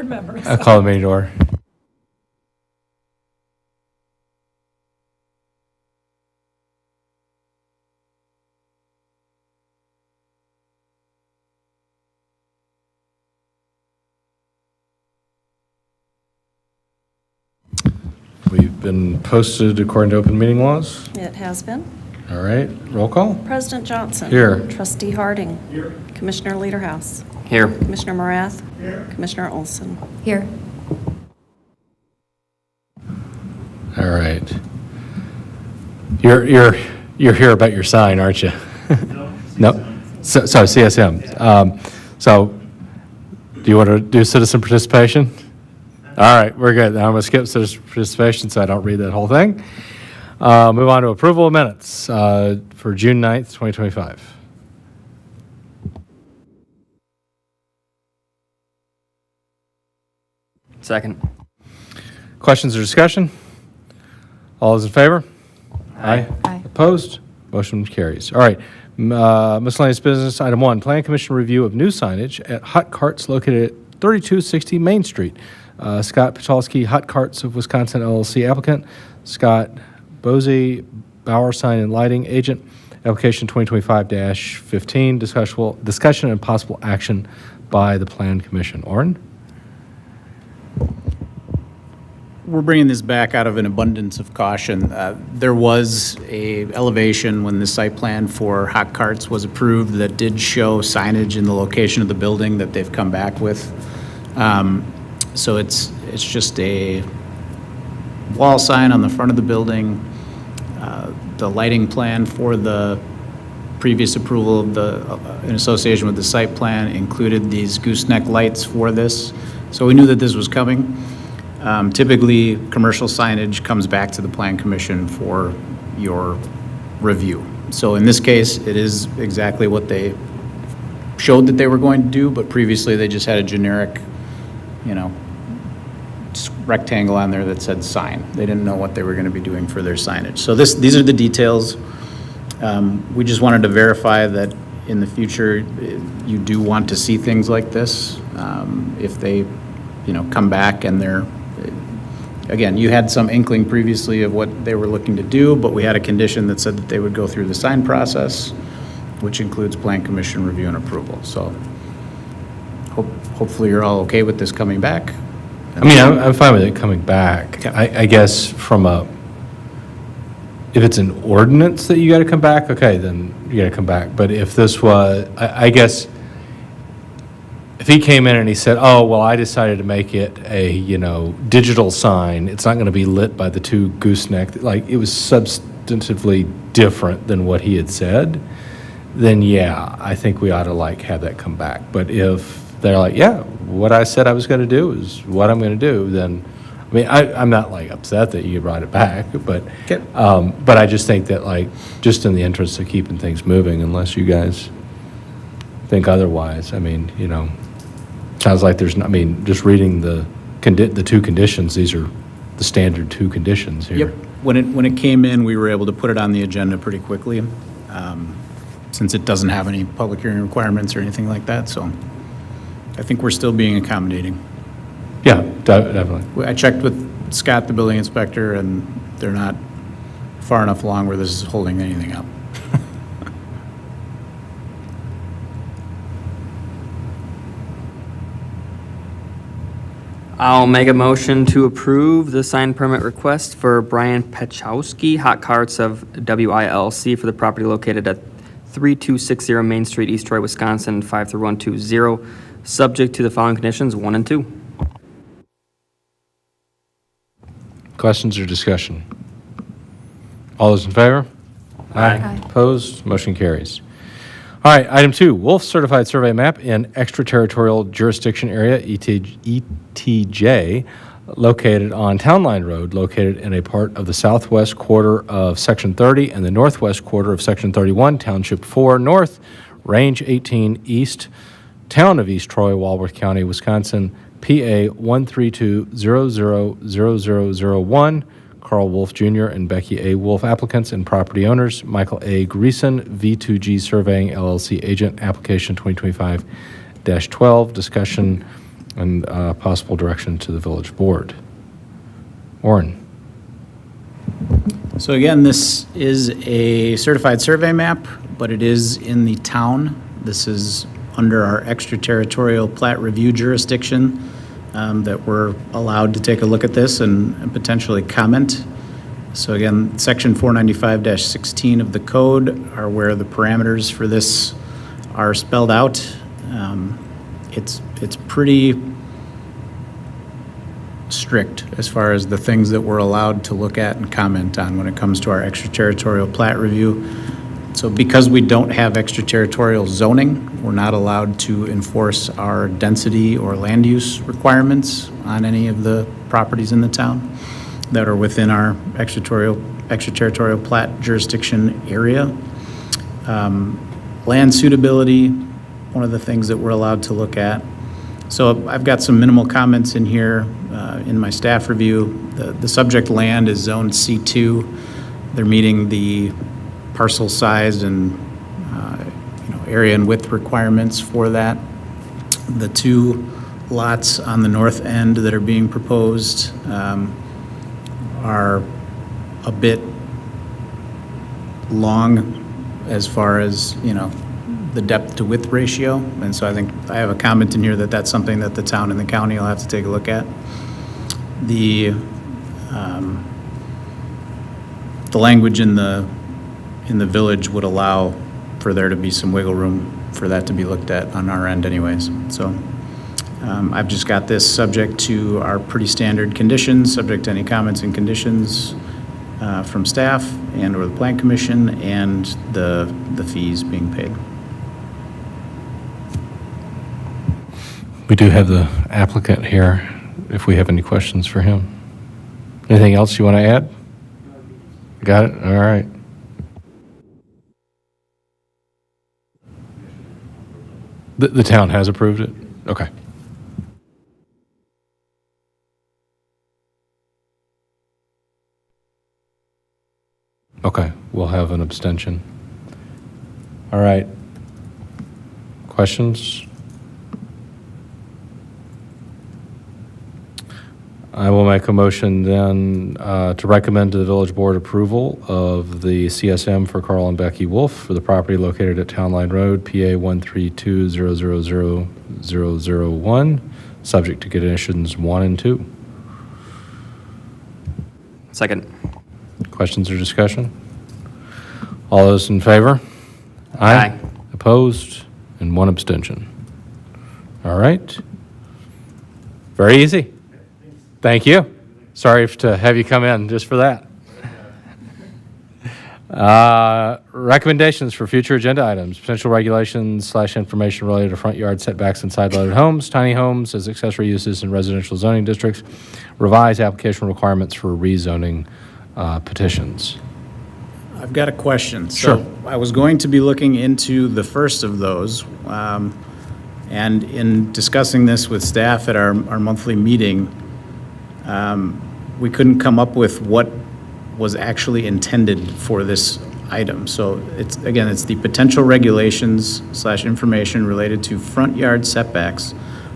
board members. I'll call the meeting to order. We've been posted according to open meeting laws. It has been. All right, roll call. President Johnson. Here. Trustee Harding. Here. Commissioner Leaderhouse. Here. Commissioner Morath. Here. Commissioner Olson. Here. All right. You're here about your sign, aren't you? No. So CSM. So, do you want to do citizen participation? All right, we're good. Now I'm going to skip citizen participation so I don't read that whole thing. Move on to approval of minutes for June 9th, 2025. Second. Questions or discussion? All those in favor? Aye. Aye. Opposed? Motion carries. All right. Miscellaneous business, item 1, Plan Commission review of new signage at Hot Carts located at 3260 Main Street. Scott Pachalski, Hot Carts of Wisconsin LLC applicant. Scott Bosey, Bauer Sign and Lighting agent. Application 2025-15. Discussion and possible action by the Plan Commission. Oren? We're bringing this back out of an abundance of caution. There was a elevation when the site plan for Hot Carts was approved that did show signage in the location of the building that they've come back with. So it's just a wall sign on the front of the building. The lighting plan for the previous approval of in association with the site plan included these gooseneck lights for this. So we knew that this was coming. Typically, commercial signage comes back to the Plan Commission for your review. So in this case, it is exactly what they showed that they were going to do, but previously they just had a generic, rectangle on there that said sign. They didn't know what they were going to be doing for their signage. So these are the details. We just wanted to verify that in the future, you do want to see things like this. If they, come back and they're, again, you had some inkling previously of what they were looking to do, but we had a condition that said that they would go through the sign process, which includes Plan Commission review and approval. So hopefully you're all okay with this coming back. I mean, I'm fine with it coming back. Okay. I guess if it's an ordinance that you got to come back, okay, then you got to come back. But if this was, I guess, if he came in and he said, oh, well, I decided to make it a, digital sign, it's not going to be lit by the two gooseneck, like it was substantively different than what he had said, then yeah, I think we ought to have that come back. But if they're like, yeah, what I said I was going to do is what I'm going to do, then, I mean, I'm not upset that you brought it back, but Okay. But I just think that just in the interest of keeping things moving, unless you guys think otherwise, I mean, sounds like there's, just reading the two conditions, these are the standard two conditions here. Yep. When it came in, we were able to put it on the agenda pretty quickly, since it doesn't have any public hearing requirements or anything like that. So I think we're still being accommodating. Yeah, definitely. I checked with Scott, the building inspector, and they're not far enough along where this is holding anything up. I'll make a motion to approve the sign permit request for Brian Pachowski, Hot Carts of WILC for the property located at 3260 Main Street, East Troy, Wisconsin, 53120, subject to the following conditions, 1 and 2. Questions or discussion? All those in favor? Aye. Opposed? Motion carries. All right, item 2, Wolf Certified Survey Map in Extraterritorial Jurisdiction Area, ETJ, located on Town Line Road, located in a part of the southwest quarter of Section 30 and the northwest quarter of Section 31, Township 4 North, Range 18 East, Town of East Troy, Walworth County, Wisconsin, PA 132000001. Carl Wolf Jr. and Becky A. Wolf applicants and property owners. Michael A. Greason, V2G Surveying LLC agent, application 2025-12. Discussion And possible direction to the village board. Warren? So again, this is a certified survey map, but it is in the town. This is under our extraterritorial plat review jurisdiction that we're allowed to take a look at this and potentially comment. So again, section 495-16 of the code are where the parameters for this are spelled out. It's pretty strict as far as the things that we're allowed to look at and comment on when it comes to our extraterritorial plat review. So because we don't have extraterritorial zoning, we're not allowed to enforce our density or land use requirements on any of the properties in the town that are within our extraterritorial plat jurisdiction area. Land suitability, one of the things that we're allowed to look at. So I've got some minimal comments in here in my staff review. The subject land is zoned C2. They're meeting the parcel size and area and width requirements for that. The two lots on the north end that are being proposed are a bit long as far as, the depth to width ratio. And so I think I have a comment in here that that's something that the town and the county will have to take a look at. The language in the village would allow for there to be some wiggle room for that to be looked at on our end anyways. So I've just got this subject to our pretty standard conditions, subject to any comments and conditions from staff and or the Plan Commission and the fees being paid. We do have the applicant here, if we have any questions for him. Anything else you want to add? Got it? All right. The town has approved it? Okay. Okay, we'll have an abstention. All right. Questions? I will make a motion then to recommend to the village board approval of the CSM for Carl and Becky Wolf for the property located at Town Line Road, PA 132000001, subject to conditions 1 and 2. Second. Questions or discussion? All those in favor? Aye. Opposed? And 1 abstention. All right. Very easy. Thank you. Sorry to have you come in just for that. Recommendations for future agenda items, potential regulations / information related to front yard setbacks and side-loaded homes, tiny homes as accessory uses in residential zoning districts, revise application requirements for rezoning petitions. I've got a question. Sure. So I was going to be looking into the first of those, and in discussing this with staff at our monthly meeting, we couldn't come up with what was actually intended for this item. So it's the potential regulations / information related to front yard setbacks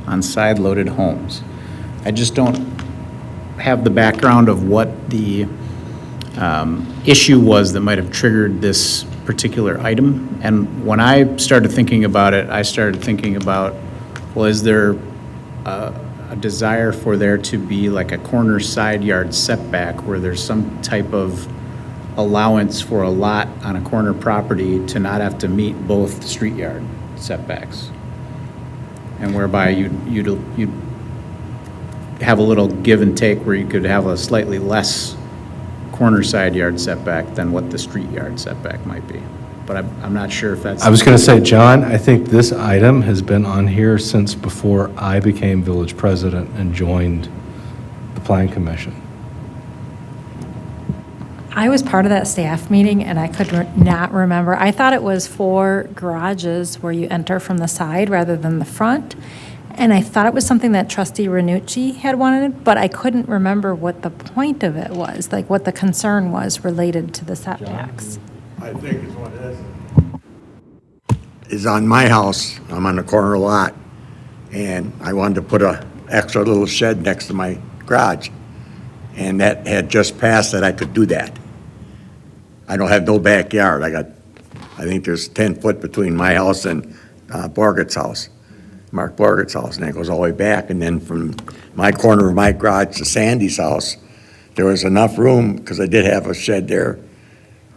on side-loaded homes. I just don't have the background of what the issue was that might have triggered this particular item. And when I started thinking about it, I started thinking about, well, is there a desire for there to be like a corner side yard setback where there's some type of allowance for a lot on a corner property to not have to meet both street yard setbacks? And whereby you'd have a little give and take where you could have a slightly less corner side yard setback than what the street yard setback might be. But I'm not sure if that's... I was going to say, John, I think this item has been on here since before I became village president and joined the Plan Commission. I was part of that staff meeting, and I could not remember. I thought it was for garages where you enter from the side rather than the front. And I thought it was something that Trustee Renucci had wanted, but I couldn't remember what the point of it was, like what the concern was related to the setbacks. I think is what it is on my house. I'm on the corner lot, and I wanted to put a extra little shed next to my garage. And that had just passed that I could do that. I don't have no backyard. I think there's 10 foot between my house and Borgett's house, Mark Borgett's house, and that goes all the way back. And then from my corner of my garage to Sandy's house, there was enough room, because I did have a shed there.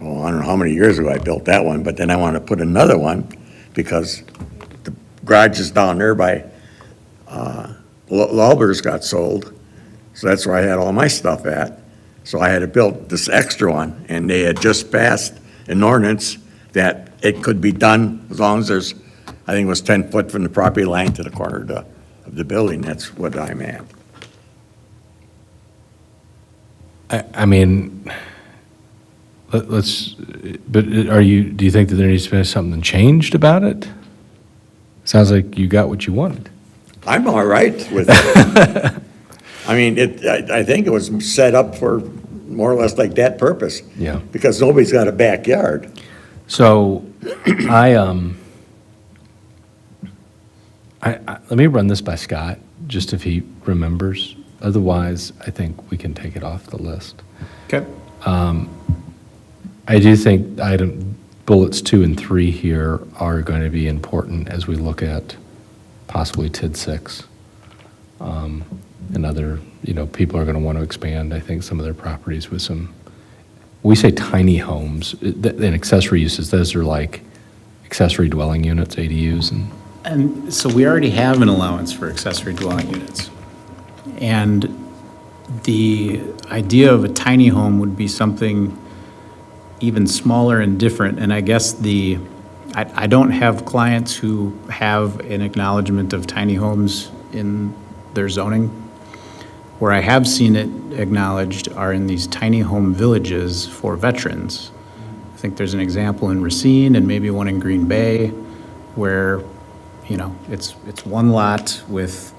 Oh, I don't know how many years ago I built that one, but then I wanted to put another one because the garage is down there by Lauber's got sold. So that's where I had all my stuff at. So I had to build this extra one, and they had just passed an ordinance that it could be done as long as there's, I think it was 10 foot from the property line to the corner of the building. That's what I'm at. I mean, let's, but do you think that there needs to be something changed about it? Sounds like you got what you wanted. I'm all right with it. I mean, I think it was set up for more or less like that purpose. Yeah. Because nobody's got a backyard. So, let me run this by Scott, just if he remembers. Otherwise, I think we can take it off the list. Okay. I do think bullets 2 and 3 here are going to be important as we look at possibly TID 6. And other, people are going to want to expand, I think, some of their properties with some, we say tiny homes, and accessory uses, those are like accessory dwelling units, ADUs, And so we already have an allowance for accessory dwelling units. And the idea of a tiny home would be something even smaller and different. And I guess I don't have clients who have an acknowledgement of tiny homes in their zoning. Where I have seen it acknowledged are in these tiny home villages for veterans. I think there's an example in Racine and maybe one in Green Bay where, it's one lot with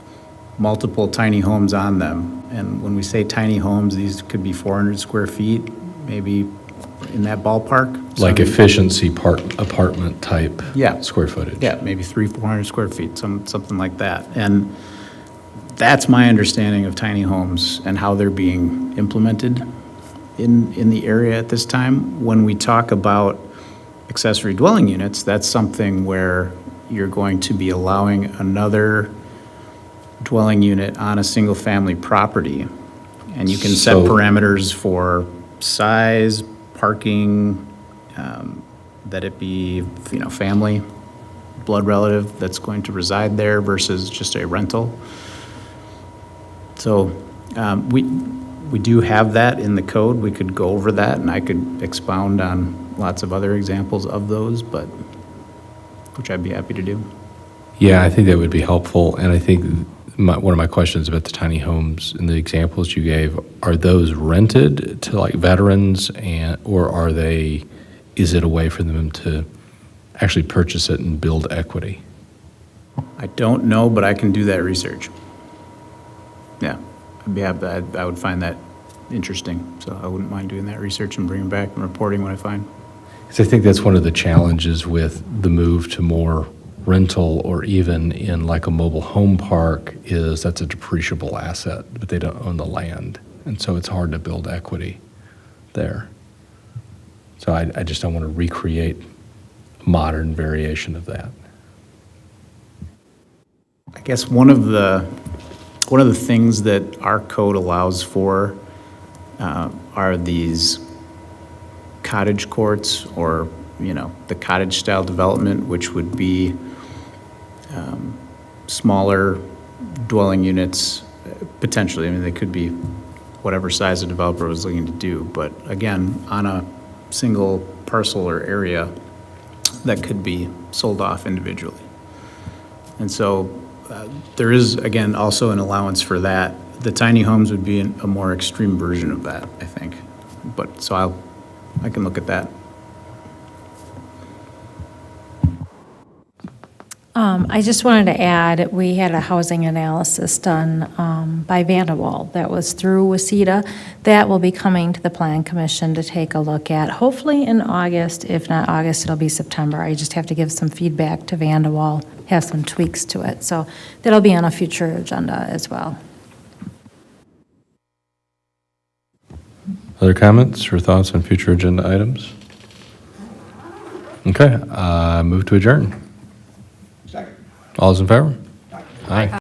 multiple tiny homes on them. And when we say tiny homes, these could be 400 square feet, maybe in that ballpark. like Some- efficiency apartment type Yeah. square footage. Yeah, maybe 400 square feet, something like that. And that's my understanding of tiny homes and how they're being implemented in the area at this time. When we talk about accessory dwelling units, that's something where you're going to be allowing another dwelling unit on a single-family property. And you can set So- parameters for size, parking, that it be, family, blood relative that's going to reside there versus just a rental. So we do have that in the code. We could go over that, and I could expound on lots of other examples of those, which I'd be happy to do. Yeah, I think that would be helpful, and I think one of my questions about the tiny homes and the examples you gave, are those rented to like veterans, or is it a way for them to actually purchase it and build equity? I don't know, but I can do that research. Yeah, I'd be happy. I would find that interesting, so I wouldn't mind doing that research and bringing back and reporting what I find. Because I think that's one of the challenges with the move to more rental, or even in like a mobile home park, is that's a depreciable asset, but they don't own the land. And so it's hard to build equity there. So I just don't want to recreate a modern variation of that. I guess one of the things that our code allows for are these cottage courts, or, the cottage-style development, which would be smaller dwelling units, potentially. I mean, they could be whatever size the developer was looking to do, but again, on a single parcel or area that could be sold off individually. And so there is, again, also an allowance for that. The tiny homes would be a more extreme version of that, I think. But, so I can look at that. I just wanted to add, we had a housing analysis done by Vanderwall that was through WASITA. That will be coming to the Plan Commission to take a look at, hopefully in August. If not August, it'll be September. I just have to give some feedback to Vanderwall have some tweaks to it. So that'll be on a future agenda as well. Other comments or thoughts on future agenda items? Okay, move to adjourn. Second. All those in favor? Aye.